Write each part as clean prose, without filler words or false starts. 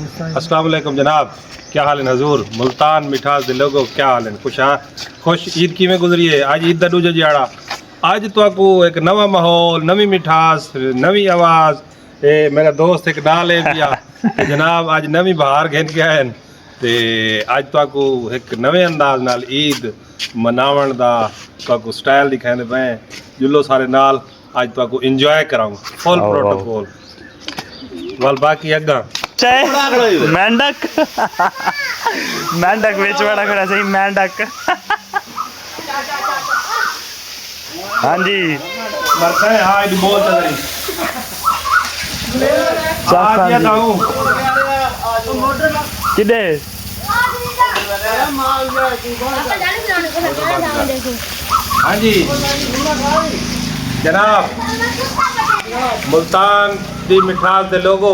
अस्सलाम वालेकुम जनाब, क्या हाल है हजूर। मुल्तान मिठास दे लोगो क्या हाल है, खुश ईद की में गुजरी है। आज ईद दा दूजा दिहाड़ा, आज तो आपको एक नवा माहौल, नवी मिठास, नवी आवाज़। मेरा दोस्त एक नाल है पिया ते जनाब आज नवी बहार घेन के आए ते आज तो आपको एक नवे अंदाज नाल ईद मनावन दा तो स्टाइल दिखाने पे जुल्लो सारे नाल आज तो आपको इंजॉय कराऊँ फुल प्रोटोकॉल वाल बाकी अग्गा मेंढक मेंढक बेच बड़ा खड़ा सही मेंढक। हाँ जी बरसा है। हाँ ये बोल चल रही किधे हाँ जी जनाब, मुल्तान दी मिठास दे लोगो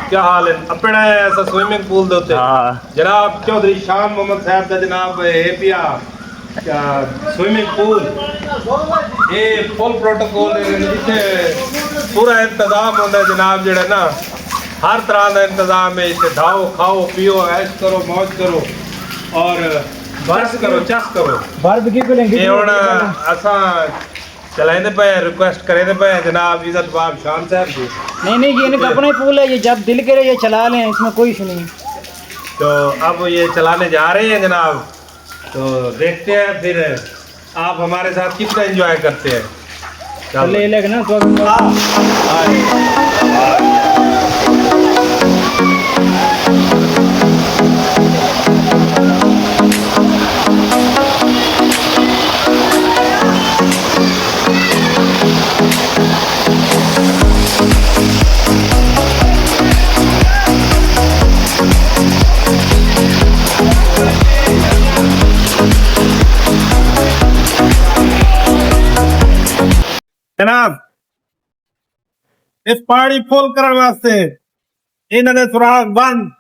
क्या हाल है। अपना ऐसा स्विमिंग पूल दे जनाब चौधरी शान मोहम्मद साहब का जनाब है पिया क्या स्विमिंग पूल ये फुल प्रोटोकॉल जिसे पूरा इंतजाम होता है जनाब। जड़ा ना हर तरह का इंतजाम है, इसे धाओ खाओ पियो ऐश करो मौज करो और बर्स करो चस करो। ये हुण असां चलाते पे रिक्वेस्ट करे पे जनाब इज्जत बाब शान साहब जी। नहीं ये इनका अपना ही पूल है, ये जब दिल करे ये चला लें, इसमें कोई इशू नहीं। तो अब ये चलाने जा रहे हैं जनाब, तो देखते हैं फिर आप हमारे साथ कितना एंजॉय करते हैं। ले लेगा ना तो जनाब इस पानी फुल करने वास्ते इन्होंने सुराग बंद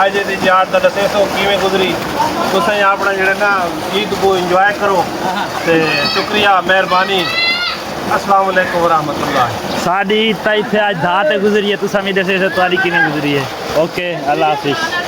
ਅੱਜ ਦੀ ਦਿਹਾੜ ਦਾ ਦੱਸੇ ਸੋ ਕਿਵੇਂ ਗੁਜ਼ਰੀ ਤੁਸੀਂ ਆਪਣਾ ਜਿਹੜਾ ਨਾ ਈਦ को ਇੰਜੋਏ ਕਰੋ ਤੇ ਸ਼ੁਕਰੀਆ ਮਿਹਰਬਾਨੀ अस्सलाम वालेकुम रहमतुल्लाह साड़ी तो इतने आज धात गुजरी है, तुम भी दसे तुम्हारी किमें गुजरी है। ओके, अल्लाह हाफिज।